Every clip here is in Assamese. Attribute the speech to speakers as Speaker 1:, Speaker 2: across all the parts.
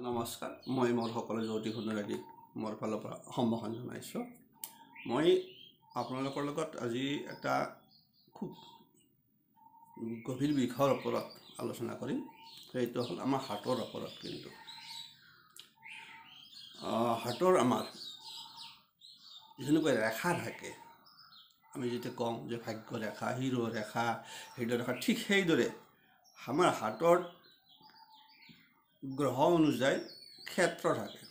Speaker 1: নমস্কাৰ মই মোৰ সকলো জ্যোতি সুন্দৰাদীক মোৰ ফালৰ পৰা সম্ভাষণ জনাইছোঁ। মই আপোনালোকৰ লগত আজি এটা খুব গভীৰ বিষয়ৰ ওপৰত আলোচনা কৰিম। সেইটো হ'ল আমাৰ হাতৰ ওপৰত। কিন্তু হাতৰ আমাৰ যেনেকৈ ৰেখা থাকে, আমি যেতিয়া কওঁ যে ভাগ্য ৰেখা, হিৰো ৰেখা, হৃদয় ৰেখা, ঠিক সেইদৰে আমাৰ হাতৰ গ্ৰহ অনুযায়ী ক্ষেত্ৰ থাকে।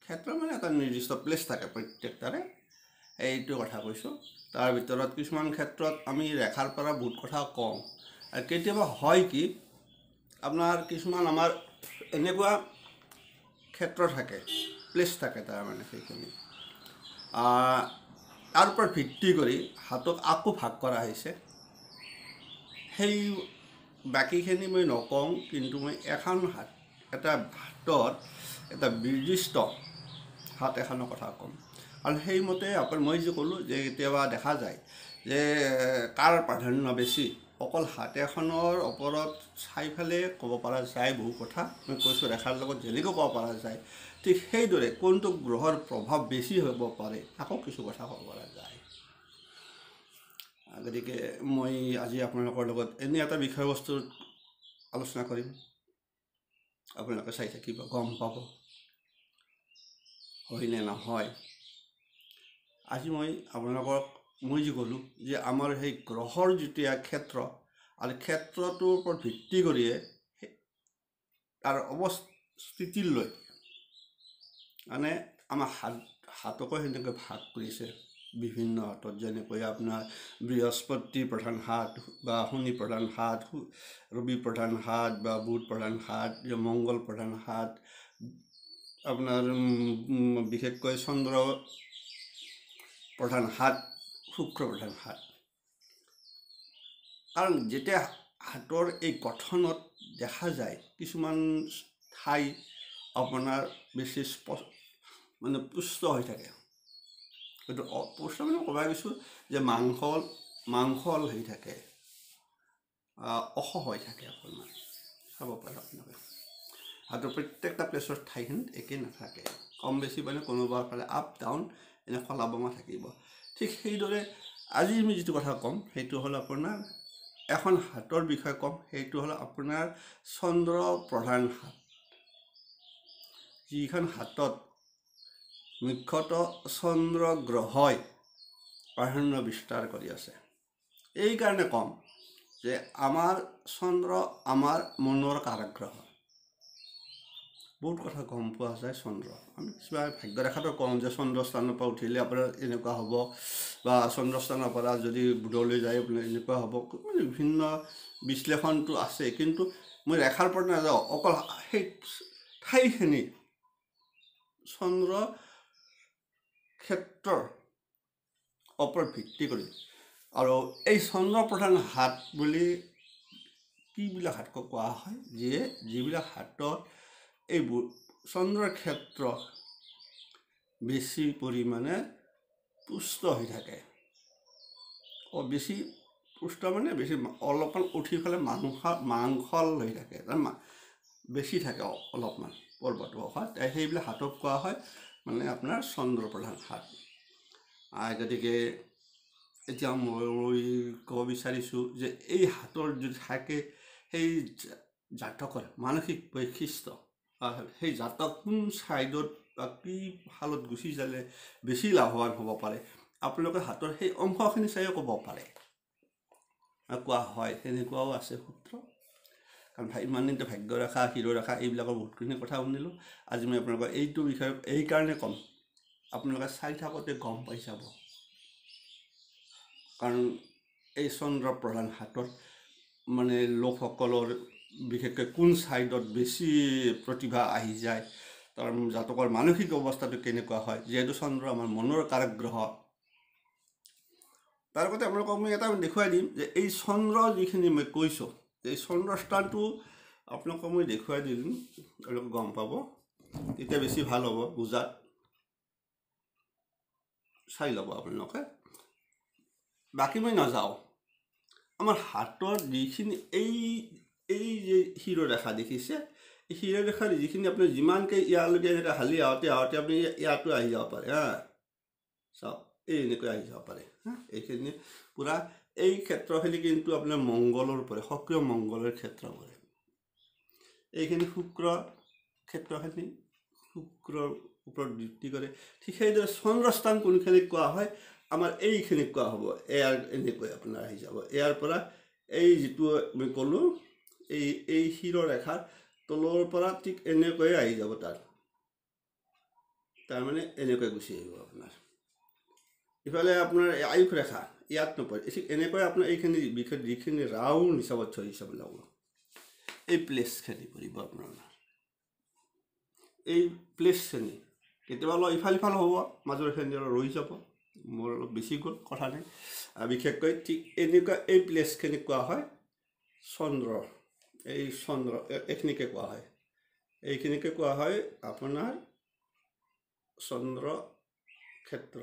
Speaker 1: ক্ষেত্ৰ মানে এটা নিৰ্দিষ্ট প্লেচ থাকে প্ৰত্যেকটাৰে, এইটো কথা কৈছোঁ। তাৰ ভিতৰত কিছুমান ক্ষেত্ৰত আমি ৰেখাৰ পৰা বহুত কথা কওঁ, আৰু কেতিয়াবা হয় কি আপোনাৰ কিছুমান আমাৰ এনেকুৱা ক্ষেত্ৰ থাকে, প্লেচ থাকে, তাৰমানে সেইখিনি তাৰ ওপৰত ভিত্তি কৰি হাতক আকৌ ভাগ কৰা হৈছে। সেই বাকীখিনি মই নকওঁ, কিন্তু মই এখন এটা হাতত এটা নিৰ্দিষ্ট হাত এখনৰ কথা ক'ম। আৰু সেইমতে মই যে ক'লোঁ যে কেতিয়াবা দেখা যায় যে কাৰ প্ৰাধান্য বেছি, অকল হাত এখনৰ ওপৰত চাই পেলাই ক'ব পৰা যায় বহু কথা। মই কৈছোঁ ৰেখাৰ লগত যেনেকৈ ক'ব পৰা যায়, ঠিক সেইদৰে কোনটো গ্ৰহৰ প্ৰভাৱ বেছি হ'ব পাৰে আকৌ কিছু কথা ক'ব পৰা যায়। গতিকে মই আজি আপোনালোকৰ লগত এনে এটা বিষয়বস্তুৰ আলোচনা কৰিম। আপোনালোকে চাই থাকিব, গম পাব হয় নে নহয়। আজি মই আপোনালোকক যে ক'লোঁ যে আমাৰ সেই গ্ৰহৰ যেতিয়া ক্ষেত্ৰ, আৰু ক্ষেত্ৰটোৰ ওপৰত ভিত্তি কৰিয়ে তাৰ অৱস্থিতিলৈ মানে আমাৰ হাতকো সেনেকৈ ভাগ কৰিছে বিভিন্ন হাতত। যেনেকৈ আপোনাৰ বৃহস্পতি প্ৰধান হাত, বা শনি প্ৰধান হাত, ৰবি প্ৰধান হাত, বা বুধ প্ৰধান হাত, মংগল প্ৰধান হাত, আপোনাৰ বিশেষকৈ চন্দ্ৰ প্ৰধান হাত, শুক্ৰ প্ৰধান হাত। কাৰণ যেতিয়া হাতৰ এই গঠনত দেখা যায় কিছুমান ঠাই আপোনাৰ বেছি মানে পুষ্ট হৈ থাকে। সেইটো পুষ্ট মানে ক'ব গৈছোঁ যে মাংসল হৈ থাকে, অস হৈ থাকে। অকণমান চাব পাৰে আপোনালোকে হাতৰ প্ৰত্যেকটা প্লেচৰ ঠাইখিনিত একে নাথাকে, কম বেছি মানে কোনোবাৰ ফালে আপ ডাউন এনে খলা বমা থাকিব। ঠিক সেইদৰে আজি আমি যিটো কথা ক'ম সেইটো হ'ল আপোনাৰ এখন হাতৰ বিষয়ে ক'ম। সেইটো হ'ল আপোনাৰ চন্দ্ৰ প্ৰধান হাত, যিখন হাতত মুখ্যতঃ চন্দ্ৰ গ্ৰহই প্ৰাধান্য বিস্তাৰ কৰি আছে। এইকাৰণে ক'ম যে আমাৰ চন্দ্ৰ আমাৰ মনৰ কাৰগ্ৰহ। বহুত কথা গম পোৱা যায় চন্দ্ৰ। আমি কিছুমান ভাগ্যৰেখাটো কওঁ যে চন্দ্ৰস্থানৰ পৰা উঠিলে আপোনাৰ এনেকুৱা হ'ব, বা চন্দ্ৰস্থানৰ পৰা যদি বুধলৈ যায় আপোনাৰ এনেকুৱা হ'ব। মানে বিভিন্ন বিশ্লেষণটো আছে, কিন্তু মই ৰেখাৰ পৰা নাযাওঁ, অকল সেই ঠাইখিনি চন্দ্ৰ ক্ষেত্ৰৰ ওপৰত ভিত্তি কৰি। আৰু এই চন্দ্ৰ প্ৰধান হাত বুলি কিবিলাক হাতক কোৱা হয়, যিবিলাক হাতত এই চন্দ্ৰৰ ক্ষেত্ৰ বেছি পৰিমাণে পুষ্ট হৈ থাকে। বেছি পুষ্ট মানে বেছি অলপমান উঠি পেলাই মাংসল হৈ থাকে, বেছি থাকে অলপমান পৰ্বটো অসাত, সেইবিলাক হাতক কোৱা হয় মানে আপোনাৰ চন্দ্ৰ প্ৰধান হাত। গতিকে এতিয়া মই ক'ব বিচাৰিছোঁ যে এই হাতৰ যদি থাকে সেই জাতকৰ মানসিক বৈশিষ্ট্য, সেই জাতক কোন ছাইডত বা কি হালত গুচি যালে বেছি লাভৱান হ'ব পাৰে, আপোনালোকে হাতৰ সেই অংশখিনি চাইও ক'ব পাৰে। কোৱা হয় সেনেকুৱাও আছে সূত্ৰ। কাৰণ ইমান দিনটো ভাগ্য ৰেখা, হিৰো ৰেখা এইবিলাকৰ বহুতখিনি কথা শুনিলোঁ। আজি মই আপোনালোকক এইটো বিষয়ে এইকাৰণে ক'ম, আপোনালোকে চাই থাকোঁতে গম পাই যাব। কাৰণ এই চন্দ্ৰ প্ৰধান হাতত মানে লোকসকলৰ বিশেষকৈ কোন ছাইডত বেছি প্ৰতিভা আহি যায়, তাৰ জাতকৰ মানসিক অৱস্থাটো কেনেকুৱা হয়। যিহেতু চন্দ্ৰ আমাৰ মনৰ কাৰগ্ৰহ, তাৰ আগতে আপোনালোকক মই এটা দেখুৱাই দিম যে এই চন্দ্ৰ যিখিনি মই কৈছোঁ, এই চন্দ্ৰস্থানটো আপোনালোকক মই দেখুৱাই দিম, আপোনালোকে গম পাব, তেতিয়া বেছি ভাল হ'ব বুজাত। চাই ল'ব আপোনালোকে। বাকী মই নাযাওঁ। আমাৰ হাতৰ যিখিনি এই যে শিৰ ৰেখা দেখিছে, শিৰোৰেখাৰ যিখিনি আপুনি যিমানকৈ ইয়ালৈকে এনেকৈ হালি আহোঁতে আপুনি ইয়াতো আহি যাব পাৰে হা চাওক এই এনেকৈ আহি যাব পাৰে হা এইখিনি পূৰা এই ক্ষেত্ৰখিনি কিন্তু আপোনাৰ মংগলৰ পৰে সক্ৰিয় মংগলৰ ক্ষেত্ৰ পৰে এইখিনি শুক্ৰ ক্ষেত্ৰখিনি শুক্ৰৰ ওপৰত ভিত্তি কৰে ঠিক সেইদৰে চন্দ্ৰস্থান কোনখিনিক কোৱা হয় আমাৰ এইখিনিক কোৱা হ'ব এয়াৰ এনেকৈ আপোনাৰ আহি যাব ইয়াৰ পৰা এই যিটো আমি ক'লোঁ এই শিৰোৰেখাৰ তলৰ পৰা ঠিক এনেকৈয়ে আহি যাব তাৰমানে এনেকৈ গুচি আহিব আপোনাৰ ইফালে আপোনাৰ আয়ুস ৰেখা ইয়াত নপৰে ঠিক এনেকৈ আপোনাৰ এইখিনি বিষয়ে যিখিনি ৰাউণ্ড হিচাপত থৈ হিচাপ ল'ব এই প্লেচখিনি পৰিব আপোনাৰ এই প্লেচখিনি কেতিয়াবা অলপ ইফাল হ'ব মাজৰখিনি অলপ ৰৈ যাব মোৰ অলপ বেছি গ'ল কথা নাই বিশেষকৈ ঠিক এনেকুৱা এই প্লেচখিনি কোৱা হয় চন্দ্ৰ এই চন্দ্ৰ এইখিনিকে কোৱা হয় এইখিনিকে কোৱা হয় আপোনাৰ চন্দ্ৰ ক্ষেত্ৰ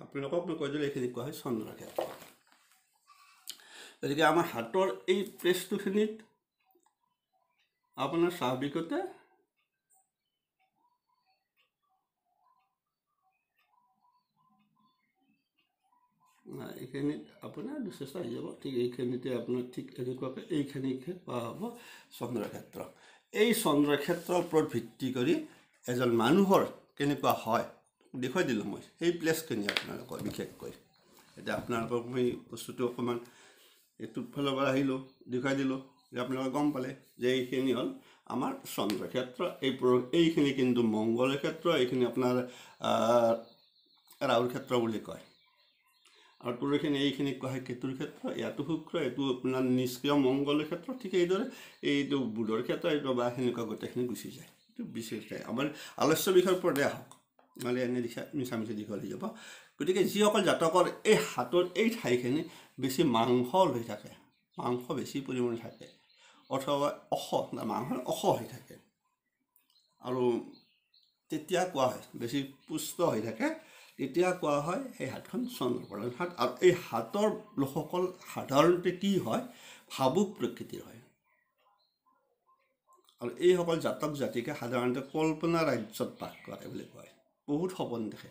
Speaker 1: আপোনালোকক মই কৈ দিলোঁ এইখিনি কোৱা হয় চন্দ্ৰ ক্ষেত্ৰ গতিকে আমাৰ হাতৰ এই প্লেচটোখিনিত আপোনাৰ স্বাভাৱিকতে এইখিনিত আপোনাৰ যথেষ্ট আহি যাব ঠিক এইখিনিতে আপোনাৰ ঠিক এনেকুৱাকৈ এইখিনিকে কোৱা হ'ব চন্দ্ৰক্ষেত্ৰ এই চন্দ্ৰক্ষেত্ৰৰ ওপৰত ভিত্তি কৰি এজন মানুহৰ কেনেকুৱা হয় দেখুৱাই দিলোঁ মই সেই প্লেচখিনি আপোনালোকৰ বিশেষকৈ এতিয়া আপোনালোকক মই বস্তুটো অকণমান এইটোৰ ফালৰ পৰা আহিলোঁ দেখুৱাই দিলোঁ যে আপোনালোকে গম পালে যে এইখিনি হ'ল আমাৰ চন্দ্ৰক্ষেত্ৰ এইখিনি কিন্তু মংগলৰ ক্ষেত্ৰ এইখিনি আপোনাৰ ৰাহুৰ ক্ষেত্ৰ বুলি কয় আৰু তোৰখিনি এইখিনিক কোৱা হয় কেতুৰ ক্ষেত্ৰ ইয়াতো শুক্ৰ এইটো আপোনাৰ নিষ্ক্ৰিয় মংগলৰ ক্ষেত্ৰ ঠিক এইদৰে এইটো বুধৰ ক্ষেত্ৰ এইটো বা সেনেকুৱা গোটেইখিনি গুচি যায় এইটো বিশেষকৈ আমাৰ আলস্য বিষয়ৰ ওপৰতে আহক নহ'লে এনে মিছামিছি দীঘল হৈ যাব গতিকে যিসকল জাতকৰ এই হাতৰ এই ঠাইখিনি বেছি মাংস হৈ থাকে মাংস বেছি পৰিমাণে থাকে অথবা মাংস হৈ থাকে আৰু তেতিয়া কোৱা হয় বেছি পুষ্ট হৈ থাকে তেতিয়া কোৱা হয় সেই হাতখন চন্দ্ৰপ্ৰধান হাত আৰু এই হাতৰ লোকসকল সাধাৰণতে কি হয় ভাবুক প্ৰকৃতিৰ হয় আৰু এইসকল জাতক জাতিকে সাধাৰণতে কল্পনা ৰাজ্যত বাস কৰে বুলি কয় বহুত সপোন দেখে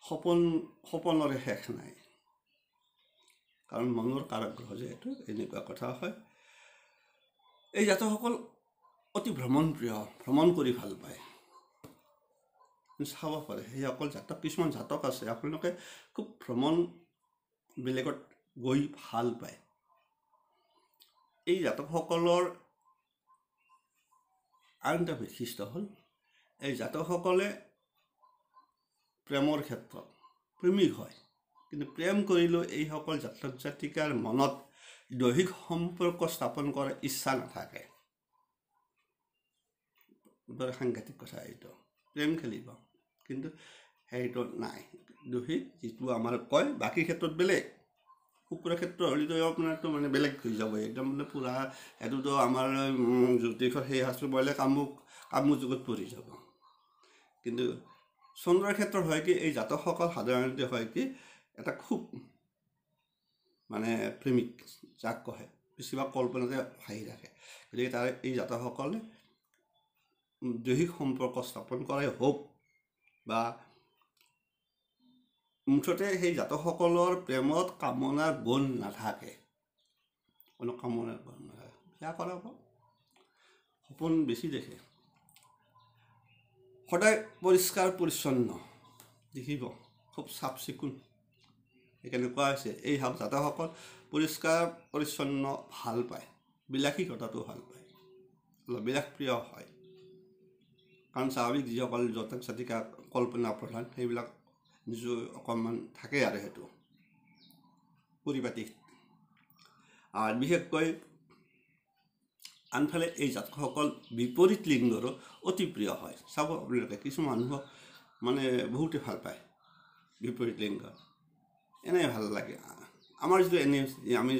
Speaker 1: সপোনৰে শেষ নাই কাৰণ মনৰ কাৰগ্ৰহ যিহেতু এনেকুৱা কথা হয় এই জাতকসকল অতি ভ্ৰমণ কৰি ভাল পায় চাব পাৰে সেইসকল জাতক কিছুমান জাতক আছে আপোনালোকে খুব ভ্ৰমণ বেলেগত গৈ ভাল পায় এই জাতকসকলৰ আন এটা বৈশিষ্ট্য হ'ল এই জাতকসকলে প্ৰেমৰ ক্ষেত্ৰত প্ৰেমিক হয় কিন্তু প্ৰেম কৰিলেও এইসকল জাতক জাতিকাৰ মনত দৈহিক সম্পৰ্ক স্থাপন কৰাৰ ইচ্ছা নাথাকে বৰ সাংঘাতিক কথা এইটো প্ৰেম খেলিব কিন্তু সেইটো নাই দৈহিক যিটো আমাৰ কয় বাকী ক্ষেত্ৰত বেলেগ শুক্ৰ ক্ষেত্ৰ হ'লেতো আপোনাৰতো মানে বেলেগ হৈ যাব একদম মানে পূৰা সেইটোতো আমাৰ জ্যোতিষৰ সেই শাস্ত্ৰ বলে কামুক যুগত পৰি যাব কিন্তু চন্দ্ৰৰ ক্ষেত্ৰত হয় কি এই জাতকসকল সাধাৰণতে হয় কি এটা খুব মানে প্ৰেমিক যাক কয় বেছিভাগ কল্পনাতে ভাহি থাকে গতিকে তাৰ এই জাতকসকলে দৈহিক সম্পৰ্ক স্থাপন কৰাই হওক বা মুঠতে সেই জাতকসকলৰ প্ৰেমত কামনাৰ গুণ নাথাকে কোনো কামনাৰ গুণ নাথাকে সেয়া কৰাব সপোন বেছি দেখে সদায় পৰিষ্কাৰ পৰিচ্ছন্ন দেখিব খুব চাফ চিকুণ সেইকাৰণে কোৱা হৈছে এই জাতকসকল পৰিষ্কাৰ পৰিচ্ছন্ন ভাল পায় বিলাসীকতাটো ভাল পায় অলপ বিলাসপ্ৰিয় হয় কাৰণ স্বাভাৱিক যিসকল জাতক জাতিকা কল্পনা প্ৰধান সেইবিলাক নিজৰ অকণমান থাকে আৰু সেইটো পৰিপাটি আৰু বিশেষকৈ আনফালে এই জাতকসকল বিপৰীত লিংগৰো অতি প্ৰিয় হয় চাব আপোনালোকে কিছু মানুহক মানে বহুতে ভাল পায় বিপৰীত লিংগ এনে ভাল লাগে আমাৰ যিটো এনে আমি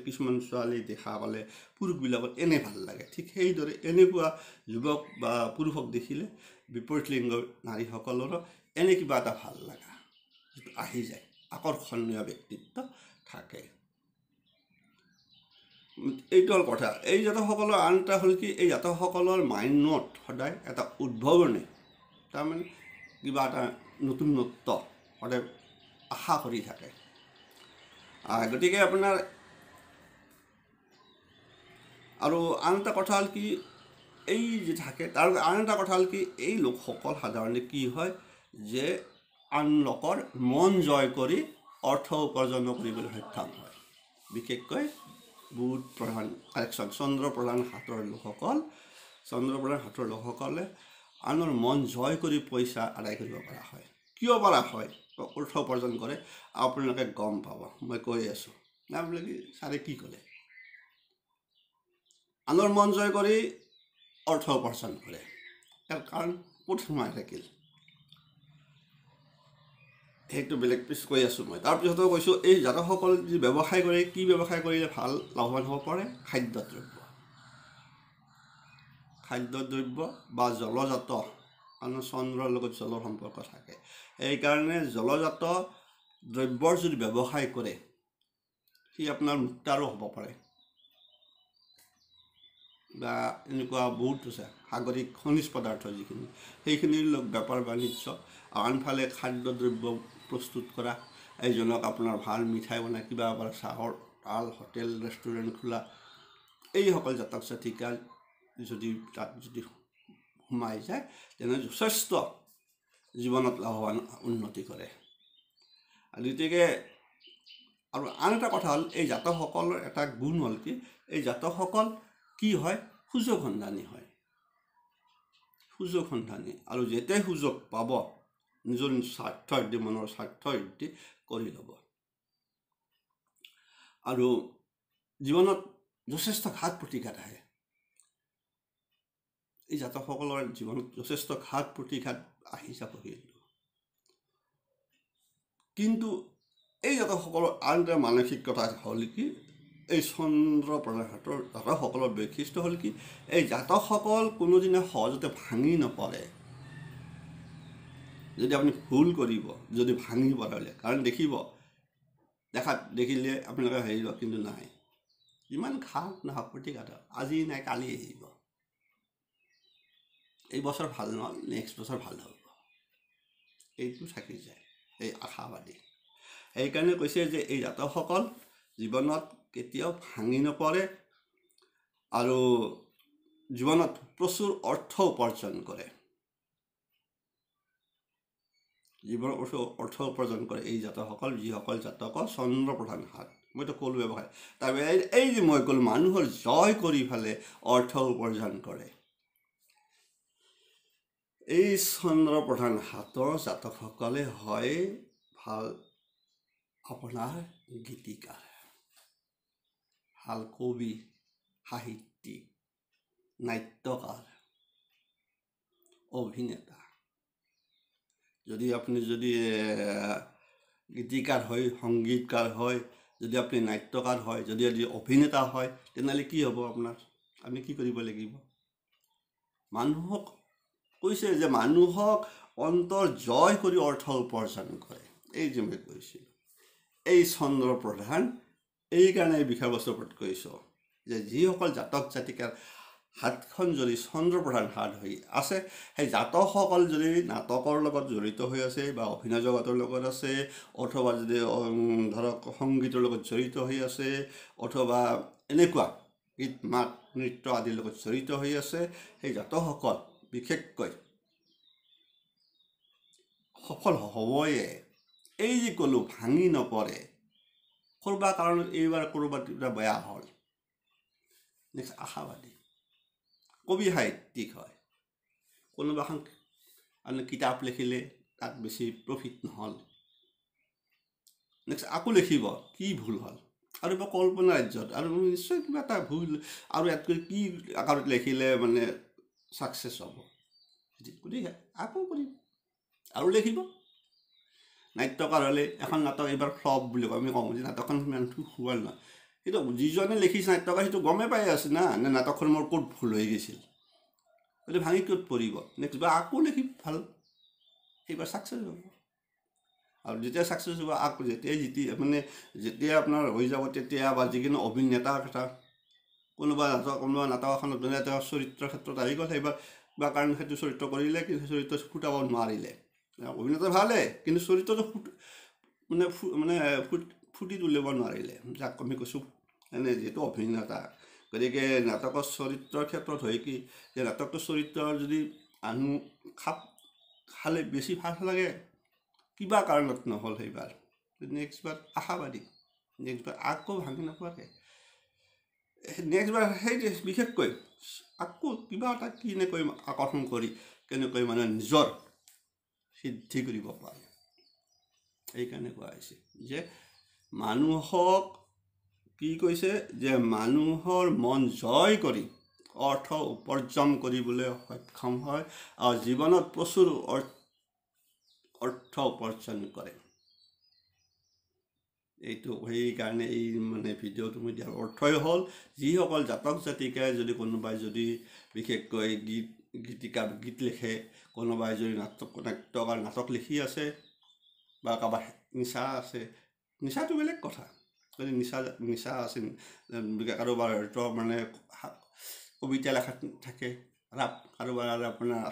Speaker 1: কিছুমান ছোৱালী দেখা পালে পুৰুষবিলাকৰ এনে ভাল লাগে ঠিক সেইদৰে এনেকুৱা যুৱক বা পুৰুষক দেখিলে বিপৰীত লিংগৰ নাৰীসকলৰো এনে কিবা এটা ভাল লগা যিটো আহি যায় আকৰ্ষণীয় ব্যক্তিত্ব থাকে এইটো হ'ল কথা। এই জাতকসকলৰ আন এটা হ'ল কি, এই জাতকসকলৰ মাইণ্ডত সদায় এটা উদ্ভাৱনী, তাৰমানে কিবা এটা নতুনত্ব সদায় আশা কৰি থাকে। গতিকে আপোনাৰ আৰু আন এটা কথা হ'ল কি, এই যে থাকে তাৰ আন এটা কথা হ'ল কি, এই লোকসকল সাধাৰণতে কি হয় যে আন লোকৰ মন জয় কৰি অৰ্থ উপাৰ্জন কৰিবলৈ সক্ষম হয়। বিশেষকৈ বুধ প্ৰধান কাৰেকশ্যন চন্দ্ৰ প্ৰধান হাতৰ লোকসকলে আনৰ মন জয় কৰি পইচা আদায় কৰিব পৰা হয়। কিয় পৰা হয়, অৰ্থ উপাৰ্জন কৰে, আপোনালোকে গম পাব। মই কৈ আছোঁ, আপোনালোকে ছাৰে কি ক'লে? আনৰ মন জয় কৰি অৰ্থ উপাৰ্জন কৰে। ইয়াৰ কাৰণ ক'ত সোমাই থাকিল সেইটো বেলেগ পিছ কৈ আছোঁ মই। তাৰপিছতো কৈছোঁ, এই জাতকসকল যি ব্যৱসায় কৰে, কি ব্যৱসায় কৰিলে ভাল লাভৱান হ'ব পাৰে? খাদ্যদ্ৰব্য বা জলজাত, কাৰণ চন্দ্ৰৰ লগত জলৰ সম্পৰ্ক থাকে। সেইকাৰণে জলজাত দ্ৰব্যৰ যদি ব্যৱসায় কৰে, সি আপোনাৰ মুক্তাৰো হ'ব পাৰে বা এনেকুৱা বহুত আছে সাগৰিক খনিজ পদাৰ্থ যিখিনি, সেইখিনিৰ বেপাৰ বাণিজ্য। আনফালে খাদ্যদ্ৰব্য প্ৰস্তুত কৰা, এইজনক আপোনাৰ ভাল মিঠাই বনাই কিবা চাহৰ তাল হোটেল ৰেষ্টুৰেণ্ট খোলা, এইসকল জাতক জাতিকা যদি তাত যদি সোমাই যায়, তেনে যথেষ্ট জীৱনত লাভৱান উন্নতি কৰে। গতিকে আৰু আন এটা কথা হ'ল, এই জাতকসকলৰ এটা গুণ হ'ল কি, এই জাতকসকল কি হয়, সুযোগ সন্ধানী হয়। আৰু যেতিয়াই সুযোগ পাব, নিজৰ মনৰ স্বাৰ্থ সিদ্ধি কৰি ল'ব। আৰু জীৱনত যথেষ্ট ঘাত প্ৰতিঘাত আহে। এই জাতকসকলৰ জীৱনত যথেষ্ট ঘাত প্ৰতিঘাত আহি যাব। কিন্তু এই জাতকসকলৰ আন এটা মানসিকতা হ'ল কি, এই চন্দ্ৰ প্ৰধান হাতৰ জাতকসকলৰ বৈশিষ্ট্য হ'ল কি, এই জাতকসকল কোনোদিনে সহজতে ভাঙি নপৰে। যদি আপুনি ভুল কৰিব, যদি ভাঙি পৰালে, কাৰণ দেখিলে আপোনালোকে হেৰিব, কিন্তু নাই, ইমান ঘাত নহওক প্ৰতিঘাত, আজি নাই কালি আহিব, এই বছৰ ভাল নহ'ল, নেক্সট বছৰ ভাল হ'ব, এইটো থাকি যায়, এই আশাবাদী। সেইকাৰণে কৈছে যে এই জাতকসকল জীৱনত কেতিয়াও ভাঙি নপৰে আৰু জীৱনত প্ৰচুৰ অৰ্থ উপাৰ্জন কৰে। এই জাতকসকল, যিসকল জাতকৰ চন্দ্ৰ প্ৰধান হাত, মইতো ক'লো ব্যৱসায়, তাৰবাবে এই যে মই ক'লো মানুহৰ জয় কৰি পেলাই অৰ্থ উপাৰ্জন কৰে, এই চন্দ্ৰ প্ৰধান হাতৰ জাতকসকলে হয় ভাল আপোনাৰ গীতিকাৰ, ভাল কবি, সাহিত্যিক, নাট্যকাৰ, অভিনেতা। যদি আপুনি গীতিকাৰ হয়, সংগীতকাৰ হয়, যদি আপুনি নাট্যকাৰ হয়, যদি অভিনেতা হয়, তেনেহ'লে কি হ'ব আপোনাৰ? আপুনি কি কৰিব লাগিব? মানুহক কৈছে যে মানুহক অন্তৰ জয় কৰি অৰ্থ উপাৰ্জন কৰে। এই যে মই কৈছিলোঁ, এই চন্দ্ৰ প্ৰধান, এইকাৰণে এই বিষয়বস্তুৰ ওপৰত কৈছোঁ যে যিসকল জাতক জাতিকাৰ হাতখন যদি চন্দ্ৰ প্ৰধান হাত হৈ আছে, সেই জাতকসকল যদি নাটকৰ লগত জড়িত হৈ আছে বা অভিনয় জগতৰ লগত আছে, অথবা যদি ধৰক সংগীতৰ লগত জড়িত হৈ আছে, অথবা এনেকুৱা গীত মাত নৃত্য আদিৰ লগত জড়িত হৈ আছে, সেই জাতকসকল বিশেষকৈ সফল হ'বয়ে। এই যে ক'লো ভাঙি নপৰে, ক'ৰবা কাৰণত এইবাৰ ক'ৰবাত কিবা বেয়া হ'ল, নেক্সট আশাবাদী, কবি সাহিত্যিক হয়, কোনোবা এখন কিতাপ লিখিলে তাত বেছি প্ৰফিট নহ'ল, নেক্সট আকৌ লিখিব, কি ভুল হ'ল, আৰু কিবা কল্পনা ৰাজ্যত আৰু নিশ্চয় কিবা এটা ভুল, আৰু ইয়াতকৈ কি আকাৰত লিখিলে মানে ছাকচেছ হ'ব, গতিকে আকৌ কৰিম আৰু লিখিব। নাট্যকাৰ হ'লে এখন নাটক এইবাৰ ফ্লপ বুলি কয়, আমি কওঁ যে নাটকখন সিমান সুৱাল নহয়, কিন্তু যিজনে লিখিছে নাট্যকাৰ সেইটো গমেই পাই আছে না, নে নাটকখন মোৰ ক'ত ভুল হৈ গৈছিল, গতিকে ভাঙি ক'ত পৰিব, নেক্সট বাৰ আকৌ লিখিম ভাল, সেইবাৰ ছাকচেছ হ'ব। আৰু যেতিয়া ছাকচেছ হ'ব, আকৌ যেতিয়া আপোনাৰ হৈ যাব, তেতিয়া বা যিকোনো অভিনেতাৰ কথা কোনোবা নাটক এখনত মানে তেওঁৰ চৰিত্ৰৰ ক্ষেত্ৰত আহি গ'ল, সেইবাৰ বা কাৰণ সেইটো চৰিত্ৰ কৰিলে কিন্তু চৰিত্ৰ ফুটাব নোৱাৰিলে। অভিনেতা ভালে কিন্তু চৰিত্ৰটো মানে মানে ফুটি তুলিব নোৱাৰিলে, যাক আমি কৈছোঁ এনে যিহেতু অভিনেতা। গতিকে নাটকৰ চৰিত্ৰৰ ক্ষেত্ৰত হয় কি যে নাটকটোৰ চৰিত্ৰৰ যদি খালে বেছি ভাল লাগে, কিবা কাৰণত নহ'ল সেইবাৰ, নেক্সটবাৰ আশাবাদী, নেক্সটবাৰ আকৌ ভাঙি নোপোৱাকৈ, নেক্সটবাৰ সেই বিশেষকৈ আকৌ কিবা এটা কেনেকৈ আকৰ্ষণ কৰি কেনেকৈ মানে নিজৰ সিদ্ধি কৰিব পাৰে। সেইকাৰণে কোৱা হৈছে যে মানুহক কি কৈছে যে মানুহৰ মন জয় কৰি অৰ্থ উপাৰ্জন কৰিবলৈ সক্ষম হয় আৰু জীৱনত প্ৰচুৰ অৰ্থ উপাৰ্জন কৰে। এইটো সেইকাৰণে এই মানে ভিডিঅ'টো মই দিয়াৰ অৰ্থই হ'ল যিসকল জাতক জাতিকাই যদি কোনোবাই যদি বিশেষকৈ গীত লিখে, কোনোবাই যদি নাটক লিখি আছে বা কাৰোবাৰ নিচা আছে, নিচাটো বেলেগ কথা, যদি নিচা আছে, কাৰোবাৰ মানে কবিতা লেখাত থাকে, কাৰোবাৰ আপোনাৰ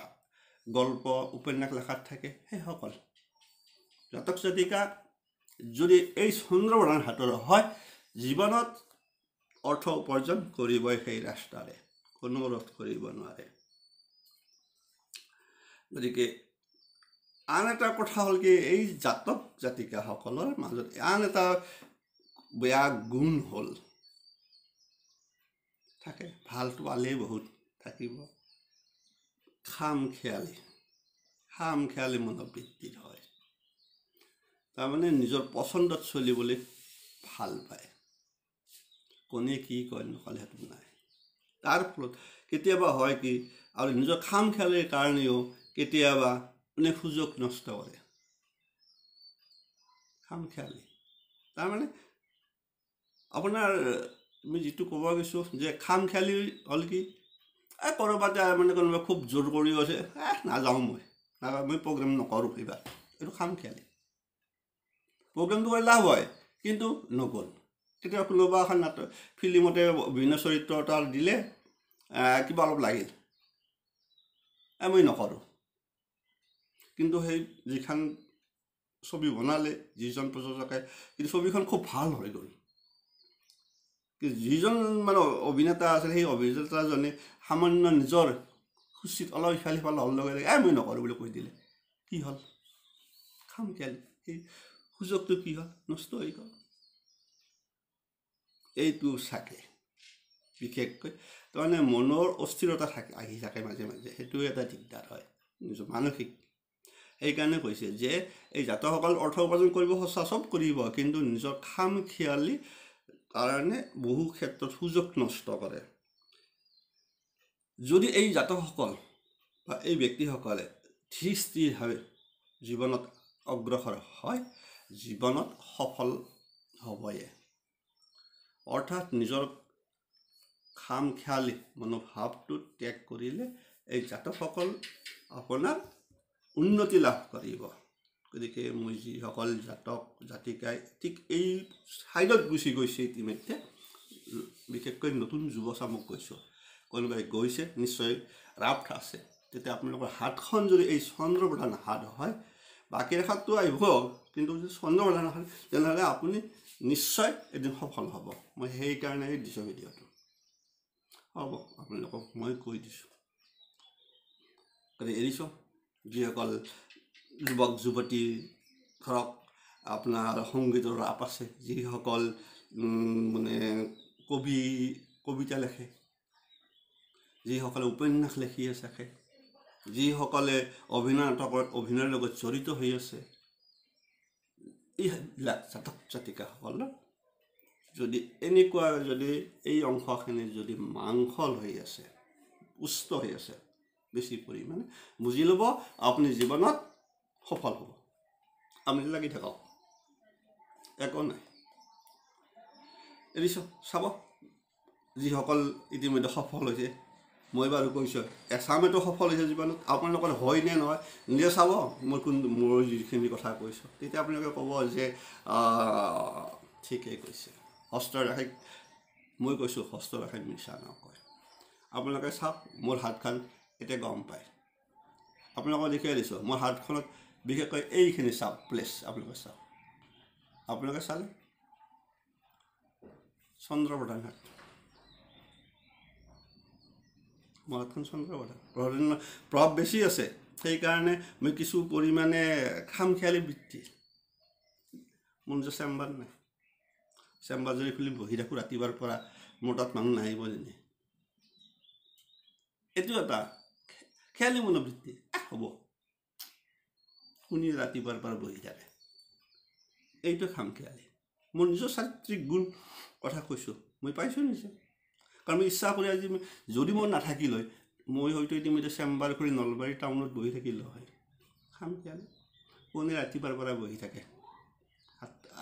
Speaker 1: গল্প উপন্যাস লেখাত থাকে, সেইসকল জাতক জাতিকা যদি এই চন্দ্ৰপ্ৰধান হাতৰ হয় জীৱনত অৰ্থ উপাৰ্জন কৰিবই, সেই ৰাস্তাৰে কোনো ৰোধ কৰিব নোৱাৰে। গতিকে আন এটা কথা হ'ল কি এই জাতক জাতিকাসকলৰ মাজত আন এটা বেয়া গুণ হ'ল থাকে, ভালটো পালেই বহুত থাকিব, খামখেয়ালি মনোবৃত্তিৰ হয়। তাৰমানে নিজৰ পচন্দত চলিবলৈ ভাল পায়, কোনে কি কয় নকলে সেইটো নাই। তাৰ ফলত কেতিয়াবা হয় কি আৰু নিজৰ খামখেয়ালিৰ কাৰণেও কেতিয়াবা মানে সুযোগ নষ্ট কৰে। খামখেয়ালি তাৰমানে আপোনাৰ আমি যিটো ক'ব গৈছোঁ যে খামখেয়ালি হ'ল কি ক'ৰবাতে মানে কোনোবাই খুব জোৰ কৰি আছে, নাযাওঁ মই প্ৰগ্ৰেম নকৰোঁ, এইবাৰ এইটো খামখেয়ালি। প্ৰগ্ৰেমটো কৰি লাভ হয় কিন্তু নগ'ল। কেতিয়াবা কোনোবা এখন ফিল্মতে বিভিন্ন চৰিত্ৰ এটা দিলে, কিবা অলপ লাগিল, মই নকৰোঁ, কিন্তু সেই যিখন ছবি বনালে যিজন প্ৰযোজকে, কিন্তু ছবিখন খুব ভাল হৈ গ'ল। যিজন মানে অভিনেতা আছিল সেই অভিনেতাজনে সামান্য নিজৰ খুচিত অলপ ইফালে সিফালে হোৱাৰ লগে লগে মই নকৰোঁ বুলি কৈ দিলে, কি হ'ল? খামখেয়ালি, সেই সুযোগটো কি হ'ল? নষ্ট হৈ গ'ল। এইটো চাগে বিশেষকৈ তাৰমানে মনৰ অস্থিৰতা আহি থাকে মাজে মাজে, সেইটোৱে এটা দিগদাৰ হয় নিজৰ মানসিক। সেইকাৰণে কৈছে যে এই জাতকসকল অৰ্থ উপাৰ্জন কৰিব সঁচা, চব কৰিব, কিন্তু নিজৰ খামখেয়ালি কাৰণে বহু ক্ষেত্ৰত সুযোগ নষ্ট কৰে। যদি এই জাতকসকল বা এই ব্যক্তিসকলে ধীৰ স্থিৰভাৱে জীৱনত অগ্ৰসৰ হয়, জীৱনত সফল হ'বয়ে। অৰ্থাৎ নিজৰ খামখেয়ালি মনোভাৱটো ত্যাগ কৰিলে এই জাতকসকল আপোনাৰ উন্নতি লাভ কৰিব। গতিকে মই যিসকল জাতক জাতিকাই ঠিক এই ছাইডত গুচি গৈছে ইতিমধ্যে, বিশেষকৈ নতুন যুৱচামক কৈছোঁ, কোনোবাই গৈছে নিশ্চয় ৰাফ্ট আছে, তেতিয়া আপোনালোকৰ হাতখন যদি এই চন্দ্ৰপ্ৰধান হাত হয়, বাকী ৰেখাতটো আহিব, কিন্তু যদি চন্দ্ৰপ্ৰধান হয় তেনেহ'লে আপুনি নিশ্চয় এদিন সফল হ'ব। মই সেইকাৰণে দিছোঁ ভিডিঅ'টো, হ'ব আপোনালোকক মই কৈ দিছোঁ। গতিকে এৰিছোঁ, যিসকল যুৱক যুৱতী ধৰক আপোনাৰ সংগীতৰ ৰাপ আছে, যিসকল মানে কবিতা লেখে, যিসকলে উপন্যাস লিখি আছে, যিসকলে অভিনয়ৰ লগত জড়িত হৈ আছে, এইবিলাক জাতক জাতিকাসকলৰ যদি এনেকুৱা যদি এই অংশখিনি যদি মাংসল হৈ আছে, পুষ্ট হৈ আছে বেছি পৰিমাণে, বুজি ল'ব আপুনি জীৱনত সফল হ'ব। আপুনি লাগি থাকক, একো নাই। এৰিছোঁ, চাব যিসকল ইতিমধ্যে সফল হৈছে, মই বাৰু কৈছোঁ এচামেতো সফল হৈছে জীৱনত, আপোনালোকৰ হয় নে নহয় নিজে চাব। মোৰ যিখিনি কথা কৈছোঁ, তেতিয়া আপোনালোকে ক'ব যে ঠিকেই কৈছে, হস্ত ৰাশি মই কৈছোঁ হস্তৰেখাই মিছা নকয়। আপোনালোকে চাওক মোৰ হাতখন এতিয়া গম পায়। আপোনালোকক দেখাই দিছোঁ মোৰ হাতখনত বিশেষকৈ এইখিনি চাওক প্লেছ আপোনালোকে চাওক। আপোনালোকে চালে চন্দ্ৰ প্ৰধান হাত, মোৰ হাতখন চন্দ্ৰ প্ৰধান প্ৰভাৱ বেছি আছে। সেইকাৰণে মই কিছু পৰিমাণে খামখেয়ালি বৃত্তি। মোৰ নিজৰ চেম্বাৰ নাই, চেম্বাৰ যদি খুলি বহি থাকোঁ ৰাতিপুৱাৰ পৰা মোৰ তাত মানুহ নাহিব যেনে, এইটো এটা খেয়ালি মনোবৃত্তি। হ'ব শুনি ৰাতিপুৱাৰ পৰা বহি থাকে, এইটো খামখেয়ালি। মোৰ নিজৰ চাৰিত্ৰিক গুণ কথা কৈছোঁ, মই পাইছোঁ নিজে। কাৰণ মই ইচ্ছা কৰি আজি যদি মই নাথাকিল হয়, মই হয়তো ইতিমধ্যে চেম্বাৰ কৰি নলবাৰী টাউনত বহি থাকিলোঁ হয়। খামখেয়ালি। কোনে ৰাতিপুৱাৰ পৰা বহি থাকে,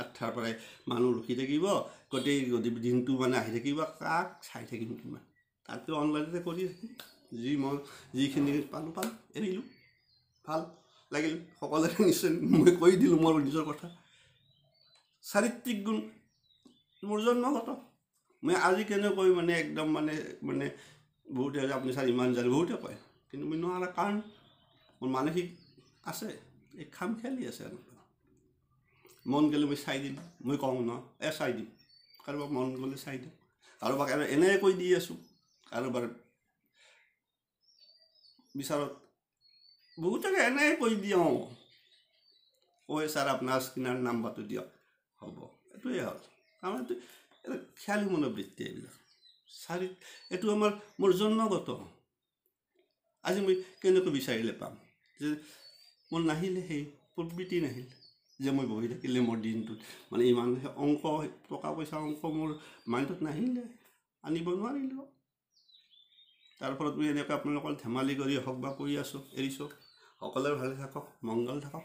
Speaker 1: 8টাৰ পৰাই মানুহ ৰখি থাকিব, গোটেই দিনটো মানে আহি থাকিব, কাক চাই থাকিম কিমান। তাতকৈ অনলাইনতে কৰি থাকিম। মই যিখিনি পালোঁ এৰিলোঁ, ভাল লাগিল সকলোৰে নিশ্চয়। মই কৈ দিলোঁ মোৰ নিজৰ কথা। চাৰিত্ৰিক গুণ মোৰ জন্মগত। মই আজি কেনেকৈ মানে একদম মানে বহুতে আপুনি ছাৰ ইমান জানে বহুতে কয়, কিন্তু মই নোৱাৰা কাৰণ মোৰ মানসিক আছে, এই খামখেয়ালি আছে। মন গ'লে মই চাই দিম, মই কওঁ ন চাই দিম, কাৰোবাক মন গ'লে চাই দিম, কাৰোবাক এনেই কৈ দি আছোঁ, কাৰোবাৰ বিচাৰত বহুতকে এনেই কৈ দিওঁ, ছাৰ আপোনাৰ স্কিনাৰ নাম্বাৰটো দিয়ক, হ'ব। এইটোৱে হ'ল আমাৰ এইটো খেয়ালি মনোবৃত্তি। এইবিলাক এইটো মোৰ জন্মগত। আজি মই কেনেকৈ বিচাৰিলে পাম যে মোৰ নাহিলে, সেই প্ৰবৃত্তি নাহিল যে মই বহি থাকিলে মোৰ দিনটোত মানে ইমান অংক টকা পইচা অংক মোৰ মাইণ্ডত নাহিলে, আনিব নোৱাৰিলোঁ। তাৰ ফলত মই এনেকৈ আপোনালোকৰ ধেমালি কৰি হওক বা কৰি আছোঁ, এৰিছোঁ। সকলোৰে ভালে থাকক, মংগল থাকক।